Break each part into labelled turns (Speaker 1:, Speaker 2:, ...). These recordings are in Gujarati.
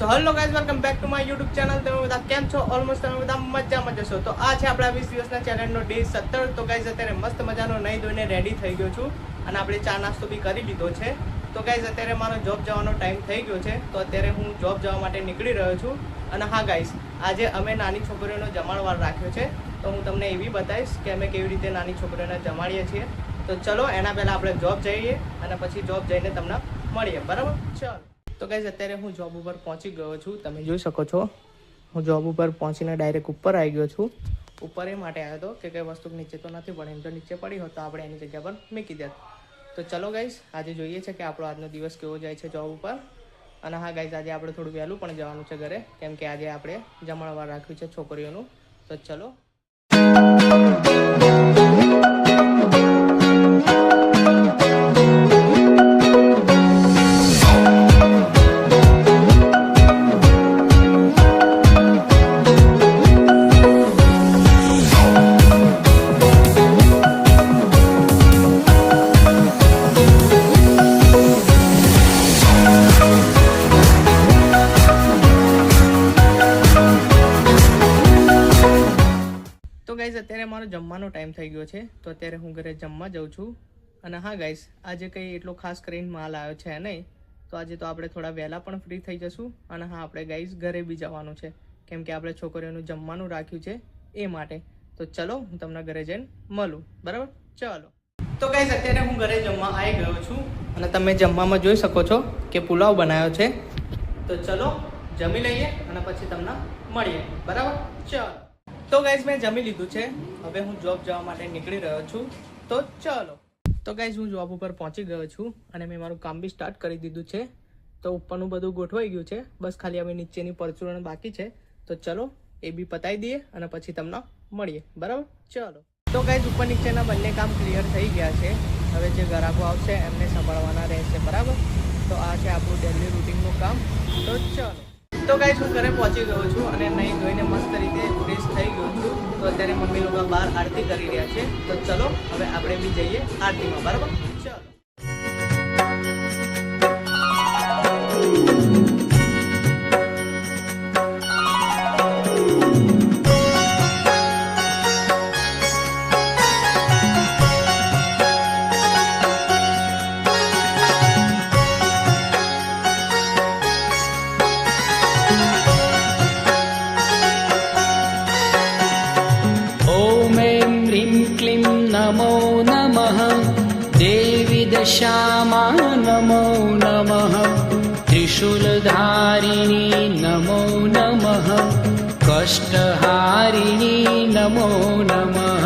Speaker 1: Hello guys, welcome back to my YouTube channel. તમે બધા કેમ છો? ઓલમોસ્ટ તમે બધા મજામાં જશો। તો આ છે આપણા 20 દિવસના ચેલેન્જનો ડે 17। તો ગાઈઝ અત્યારે મસ્ત મજાનો નહીં ધોઈને રેડી થઈ ગયો છું અને આપણે ચા નાસ્તો બી કરી લીધો છે। તો ગાઈઝ અત્યારે મારો જોબ જવાનો ટાઈમ થઈ ગયો છે, તો અત્યારે હું જોબ જવા માટે નીકળી રહ્યો છું। અને હા ગાઈઝ, આજે અમે નાની છોકરીઓનો જમાડવાર રાખ્યો છે, તો હું તમને એવી બતાવીશ કે અમે કેવી રીતે નાની છોકરીઓને જમાડીએ છીએ। તો ચલો એના પહેલાં આપણે જોબ જઈએ અને પછી જોબ જઈને તમને મળીએ, બરાબર? ચલો। તો ગાઈઝ અત્યારે હું જોબ ઉપર પહોંચી ગયો છું। તમે જોઈ શકો છો હું જોબ ઉપર પહોંચીને ડાયરેક્ટ ઉપર આવી ગયો છું। ઉપર એ માટે આવ્યો હતો કે કંઈ વસ્તુ નીચે તો નથી પડી, એમ તો નીચે પડી હોત તો આપણે એની જગ્યા પર મૂકી દેત। તો ચલો ગાઈઝ, આજે જોઈએ છે કે આપણો આજનો દિવસ કેવો જાય છે જોબ ઉપર। અને હા ગાઈઝ, આજે આપણે થોડું વહેલું પણ જવાનું છે ઘરે, કેમ કે આજે આપણે જમણવાર રાખ્યું છે છોકરીઓનું। તો ચલો। તો ગાઈઝ અત્યારે મારો જમવાનો ટાઈમ થઈ ગયો છે, તો અત્યારે હું ઘરે જમવા જાઉં છું। અને હા ગાઈઝ, આજે કંઈ એટલો ખાસ કરીને માલ આવ્યો છે નહીં, તો આજે તો આપણે થોડા વહેલા પણ ફ્રી થઈ જશું। અને હા, આપણે ગાઈઝ ઘરે બી જવાનું છે, કેમ કે આપણે છોકરીઓનું જમવાનું રાખ્યું છે એ માટે। તો ચલો, હું તમને ઘરે જઈને મળું, બરાબર? ચલો। તો ગાઈઝ અત્યારે હું ઘરે જમવા આવી ગયો છું અને તમે જમવામાં જોઈ શકો છો કે પુલાવ બનાવ્યો છે। તો ચલો જમી લઈએ અને પછી તમને મળીએ, બરાબર? ચલો। તો ગાઈઝ મેં જમી લીધું છે, હવે હું જોબ જવા માટે નીકળી રહ્યો છું। તો ચલો। તો ગાઈઝ હું જોબ ઉપર પહોંચી ગયો છું અને મેં મારું કામ બી સ્ટાર્ટ કરી દીધું છે। તો ઉપરનું બધું ગોઠવાઈ ગયું છે, બસ ખાલી હવે નીચેની પરચુરણ બાકી છે। તો ચલો એ બી પતાવી દઈએ અને પછી તમને મળીએ, બરાબર? ચલો। તો ગાઈઝ ઉપર નીચેના બંને કામ ક્લિયર થઈ ગયા છે, હવે જે ગ્રાહકો આવશે એમને સંભાળવાના રહેશે, બરાબર? તો આ છે આપણું ડેલી રૂટીનનું કામ। તો ચલો। તો ગાઈઝ હું ઘરે પહોંચી ગયો છું અને નહીં ધોઈને મસ્ત રીતે ફ્રેશ થઈ ગયો છું। તો અત્યારે મમ્મી લોકો બહાર આરતી કરી રહ્યા છે। તો ચલો હવે આપણે બી જઈએ આરતીમાં, બરાબર? ચલો।
Speaker 2: नमो नमः देवी दशामा नमो नमः त्रिशूलधारिणी नमो नमः कष्टहारिणी नमो नमः।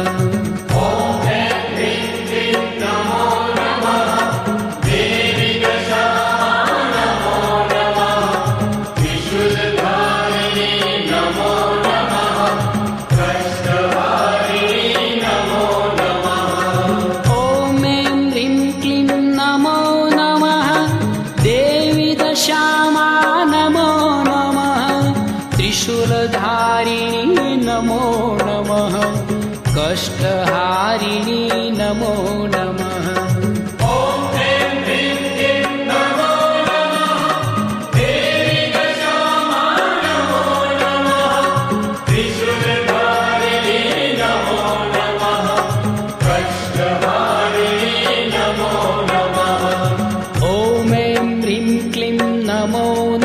Speaker 2: त्रिशूलधारिणी नमो नमः कष्टहारिणी नमो नमः। ॐ ह्रीं क्लीं नमो नमः देवी दशामा नमो नमः त्रिशूलधारिणी नमो नमः कष्टहारिणी नमो नमः। ॐ ह्रीं क्लीं नमो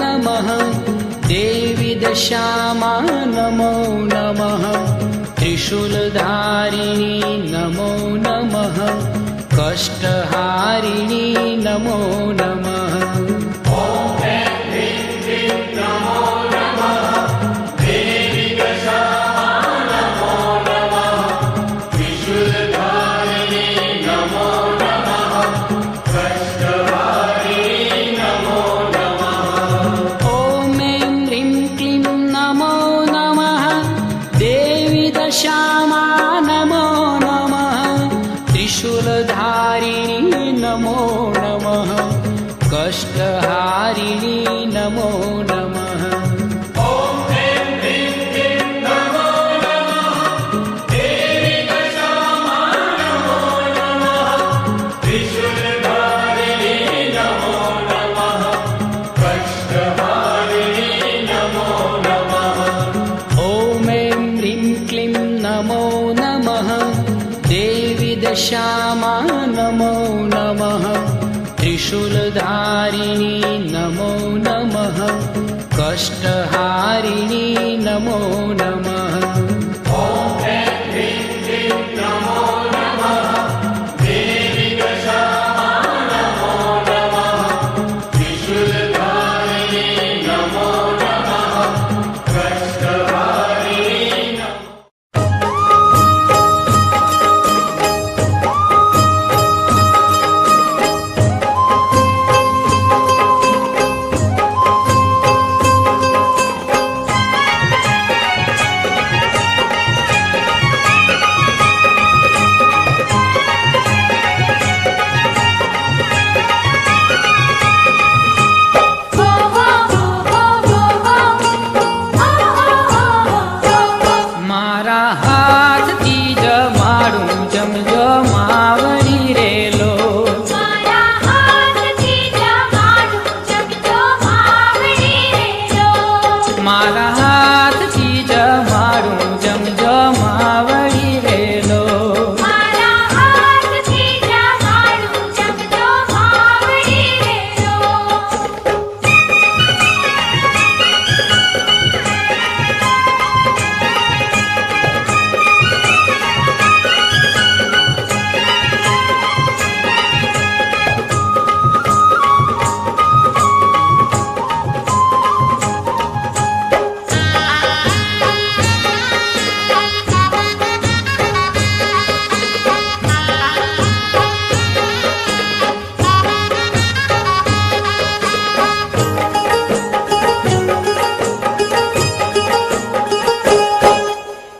Speaker 2: नमः देवी दशामा नमो नमः त्रिशूलधारिणी नमो नमः कष्टहारिणी नमो नमः। ॐ ह्रीं क्लीं नमो नमः देवी दशामा नमो नमः त्रिशूलधारिणी नमो नमः कष्टहारिणी नमो नमः। ॐ ह्रीं क्लीं नमो नमः देवी दशामा नमो नमः त्रिशूलधारिणी नमो नमः कष्टहारिणी नमो नमः। ॐ ह्रीं क्लीं नमो नमः देवी दशामा नमो नमः त्रिशूलधारिणी नमो नमः कष्टहारिणी श्यामा नमो नमः त्रिशूलधारिणी नमो नमः कष्टहारिणी नमो नमः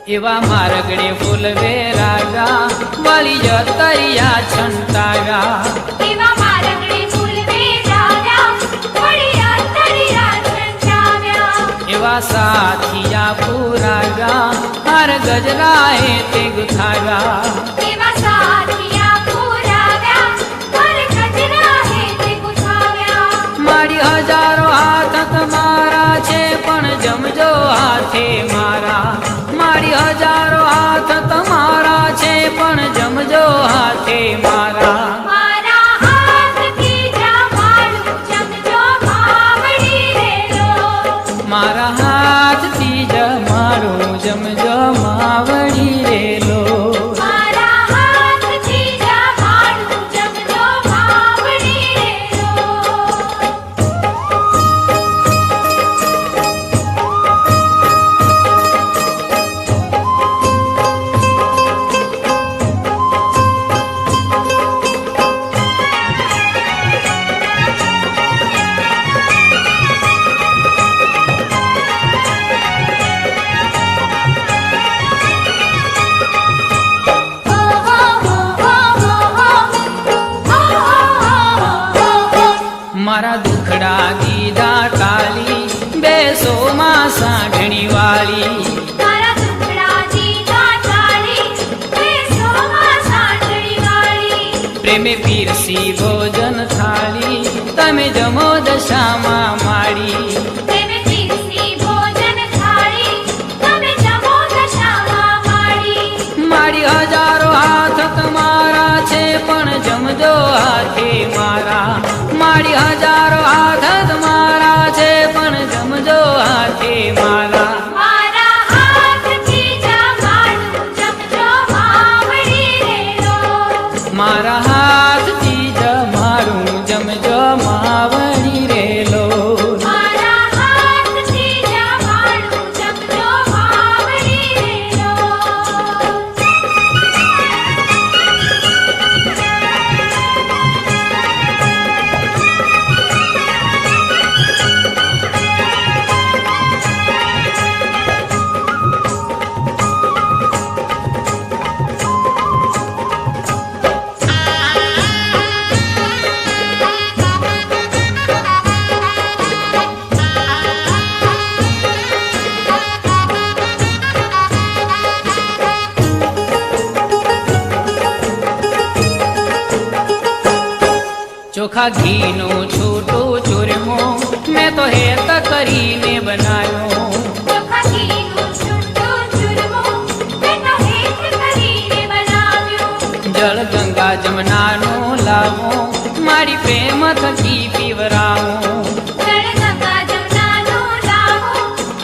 Speaker 2: એવા મારગડે ફૂલવે રાગા વાળી જતરિયા છંટાગા
Speaker 3: એવા મારગડે ફૂલવે રાગા વાળી જતરિયા છંટાગા
Speaker 2: એવા સાથિયા પુરાગા હર ગજરાએ તે ગુથાગા
Speaker 3: એવા સાથિયા પુરાગા હર ગજરાએ તે ગુથાગા
Speaker 2: મારી હજારો હાથ તમારા છે પણ જમજો હાથે મારા મારી હજારો હાથ તમારા છે પણ જમજો હાથે મારા
Speaker 3: મારા હાથથી જમાડું જમજો માવડી રેલો
Speaker 2: મારા હાથથી જમાડું જમજો માવડી રેલો
Speaker 3: મારા હાથથી જમાડું જમજો માવડી રેલો
Speaker 2: મારા દુખડા દીધા ટાલી બેસો માં સાંઢણી વાળી
Speaker 3: મારા દુખડા દીધા ટાળી બેસોમાં સાંઠણી વાળી
Speaker 2: પ્રેમે પીરસી ભોજન થાળી તમે જમો દશામાં માડી
Speaker 3: તમે પીરસી ભોજન થાળી તમે જમો દશામાં માડી
Speaker 2: મારી હજારો હાથ તમારા છે પણ જમજો હાથે મારા મારી હજારો હાથ તમારા છે પણ જમજો હાથે મારા
Speaker 3: મારા હાથથી જમાડું જમજો માવડી રેલો
Speaker 2: મારા હાથથી જમાડું જમજો માવડી રેલો
Speaker 3: મારા હાથથી જમાડું જમજો માવડી રેલો
Speaker 2: ચોખા ઘીનો છૂટો ચૂરમો મેં તો હેત કરીને બનાવ્યો
Speaker 3: ચોખા ઘીનું છૂટું ચૂરમું મેં તો હેત કરીને બનાવ્યું
Speaker 2: જળ ગંગા જમનાનો લાવો મારી પ્રેમ થકી પીવરાવો
Speaker 3: જળ ગંગા જમનાનો લાવો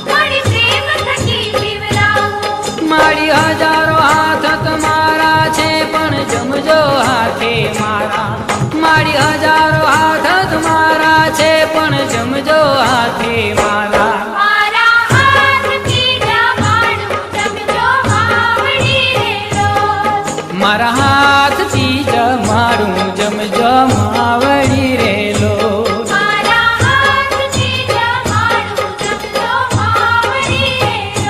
Speaker 3: મારી પ્રેમ થકી પીવરાવો
Speaker 2: મારી હજારો હાથ તમારા છે પણ જમજો હાથે મારા મારી હજારો હાથ તમારા છે પણ જમજો હાથે મારા
Speaker 3: મારા હાથથી જમાડું જમજો માવડી રેલો
Speaker 2: મારા હાથથી જમાડું જમજો માવડી રેલો
Speaker 3: મારા હાથથી જમાડું જમજો માવડી રેલો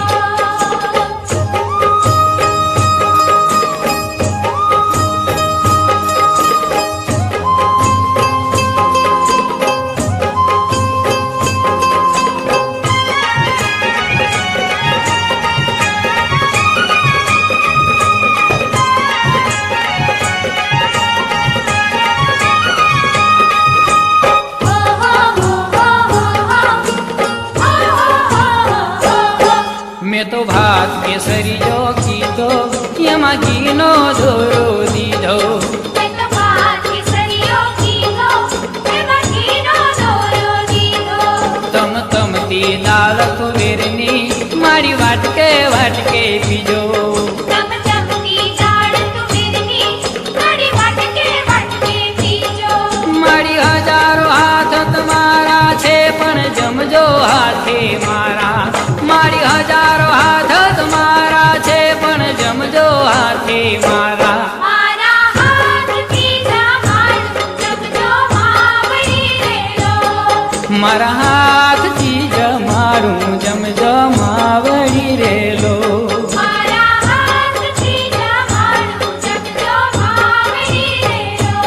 Speaker 2: મેં તો ભાત કેસરીયો કીધો એમાં ઘીનો દોરો દીધો
Speaker 3: મેં તો ભાત કેસરીયો કીધો એમાં ઘીનો દોરો દીધો
Speaker 2: તમતી લાલ તુવેરની મારી વાટકે વાટકે પીજો
Speaker 3: ચમચમતી જાડ તુવેરની મારી વાટકે વાટકે પીજો
Speaker 2: મારી હજારો હાથ તમારા છે પણ જમજો હાથે મારા મારી હજારો હાથ તમારા છે પણ જમજો હાથે મારા
Speaker 3: મારા હાથથી જમાડું જમજો માવડી રેલો
Speaker 2: મારા હાથથી જમાડું જમજો માવડી રેલો
Speaker 3: મારા હાથથી જમાડું જમજો માવડી રેલો
Speaker 2: મારી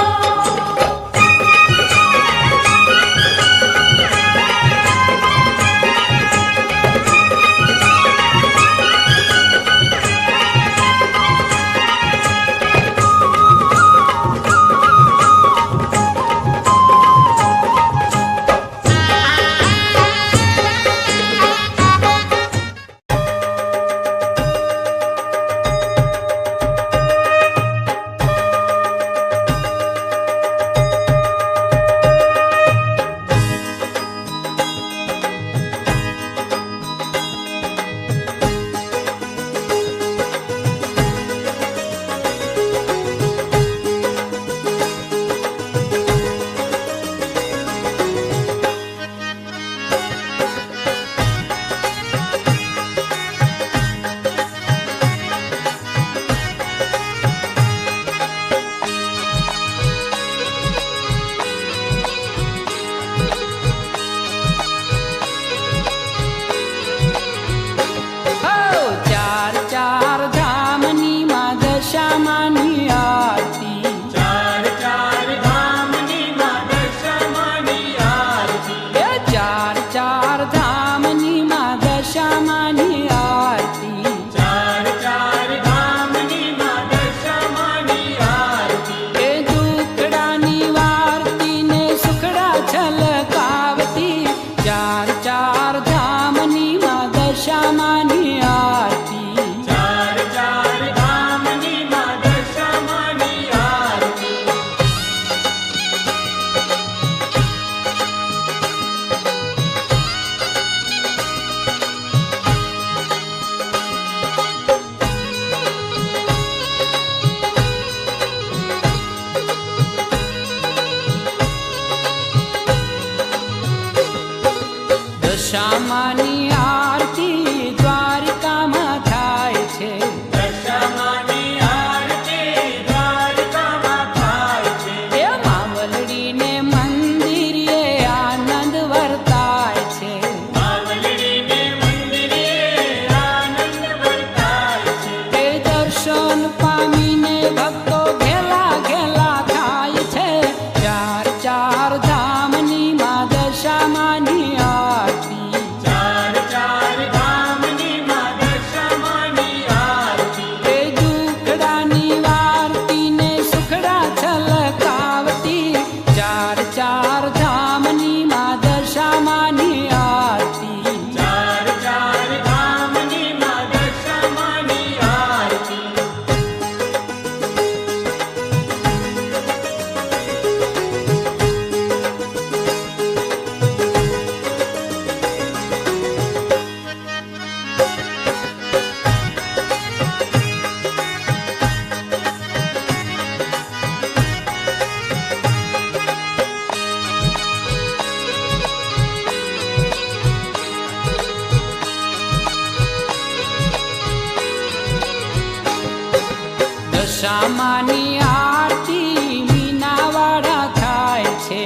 Speaker 2: દશામાની આરતી મીનાવાડા થાય છે.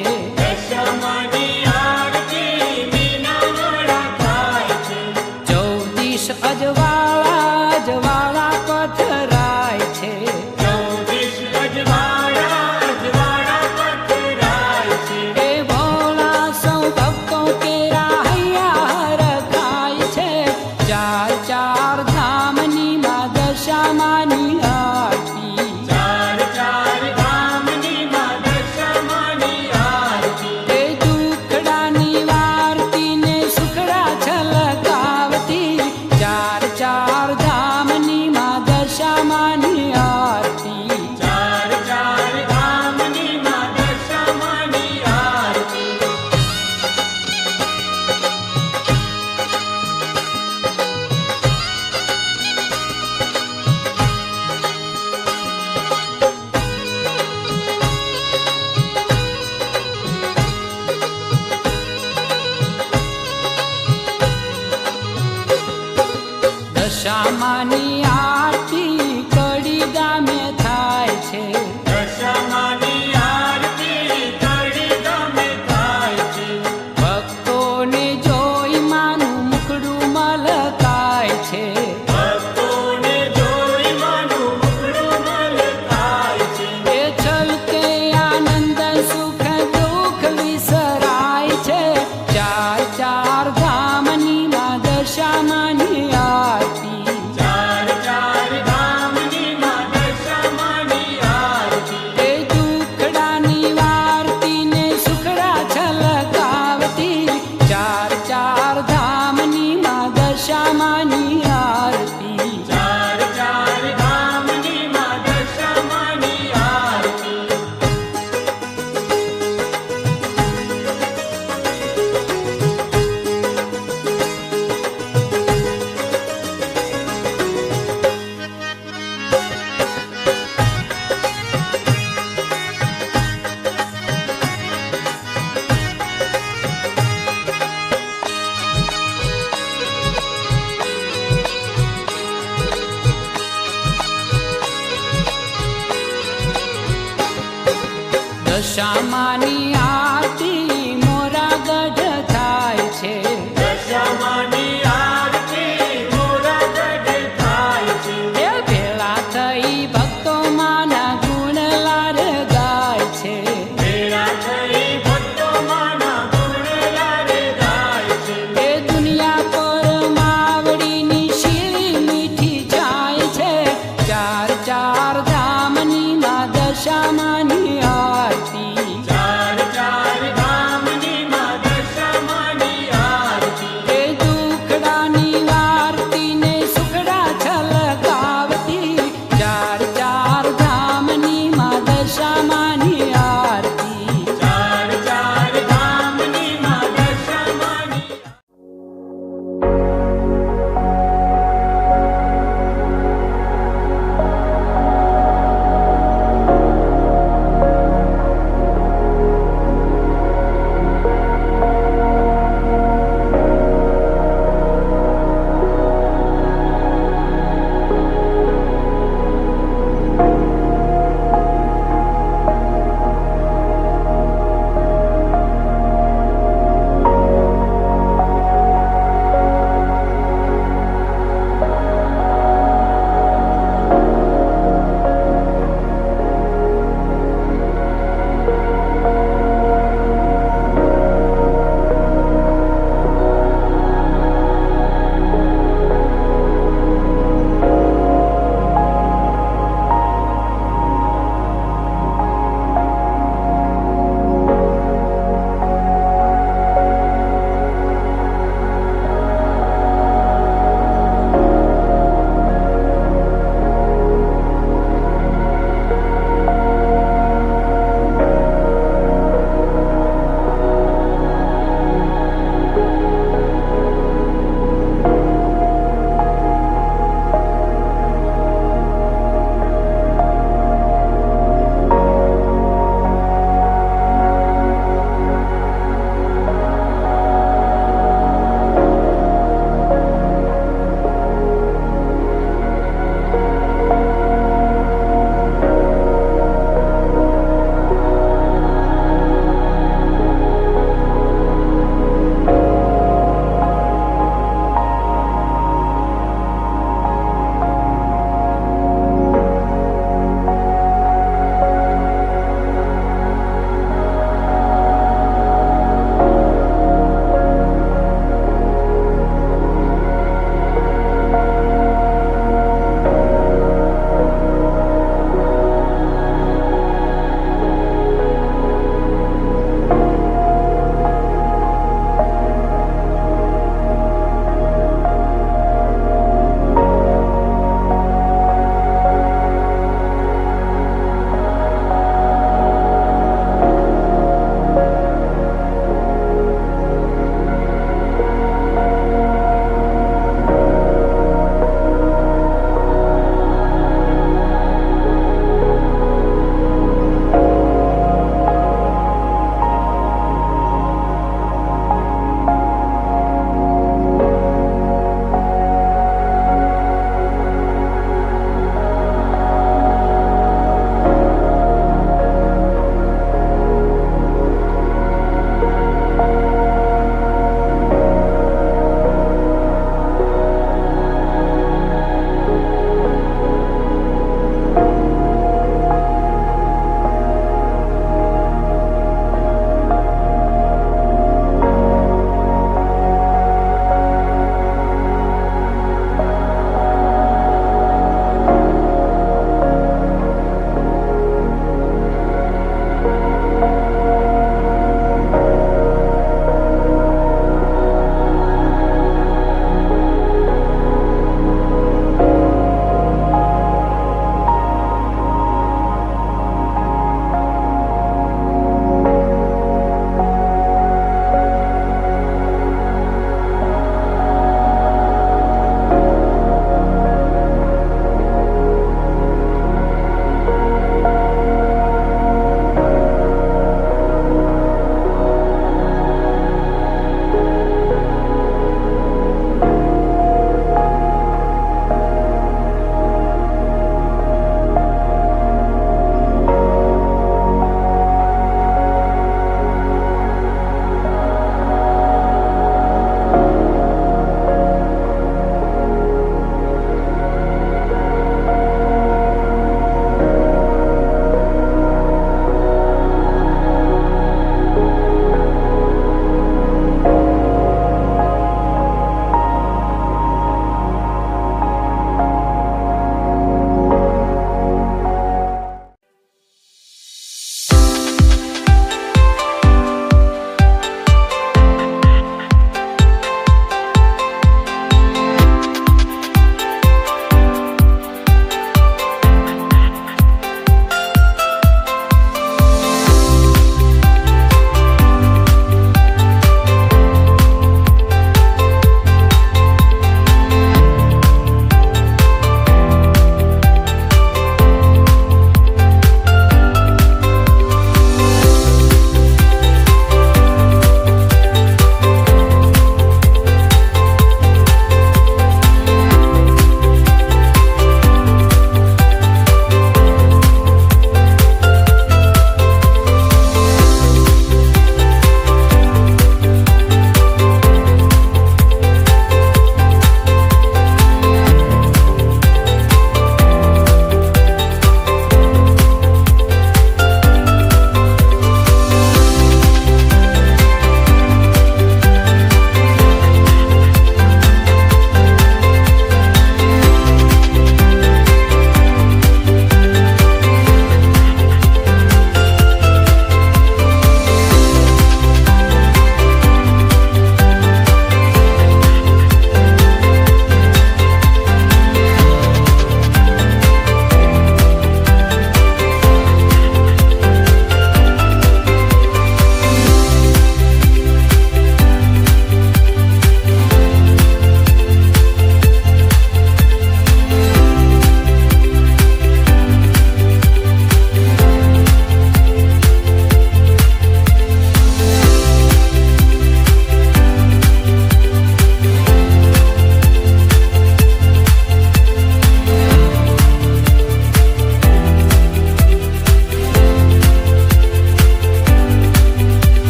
Speaker 2: ચૌદીશ અજવાળા અજવાળા પથરાય છે. એ ભોળા સૌ ભક્તો કેરા હૈયા હરખાય છે. ચાર ચાર ધામની માં દશામાની આરતી. એ દુખડાની વારતી ને સુખડા છલકાવતી. ચાર ચાર ધામની માં દશામાની આરતી. દશામાની આરતી કડી ગામે થાય છે. ભક્તોને જોઈ માનું મુખડું મલકાય છે. એ છલકે આનંદ સુખ દુઃખ વિસરાય છે. ચાર ચાર ધામની માં દશામાની આરતી. એ દુખડાની વારતી ને સુખડા છલકાવતી. ચાર ચાર ધામની માં દશામાની આરતી. દશામાની આરતી મોરા ગઢ થાય છે. એ ભેળા થઈ ભક્તો માના ગુણ લાર ગાય છે. એ દુનિયા પર માવડીની શીરી મીઠી જાય છે. ચાર ચાર ધામની માં દશામાની આરતી.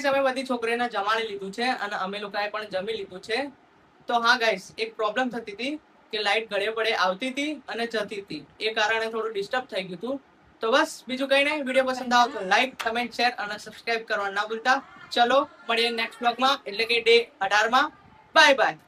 Speaker 1: ગાઈસ અમે બધી છોકરીઓને જમાડી લીધું છે અને અમે લોકોએ પણ જમી લીધું છે. તો હા ગાઈસ, એક પ્રોબ્લેમ થતી હતી કે લાઈટ ઘડે પડે આવતી હતી અને જતી હતી, એ કારણે થોડું ડિસ્ટર્બ થઈ ગયું હતું. તો બસ બીજું કઈ નહીં. વિડીયો પસંદ આવે તો લાઈક, કમેન્ટ, શેર અને સબસ્ક્રાઇબ કરવા ના ભૂલતા. ચલો મળીએ નેક્સ્ટ બ્લોગમાં, એટલે કે ડે 18 માં. Bye bye.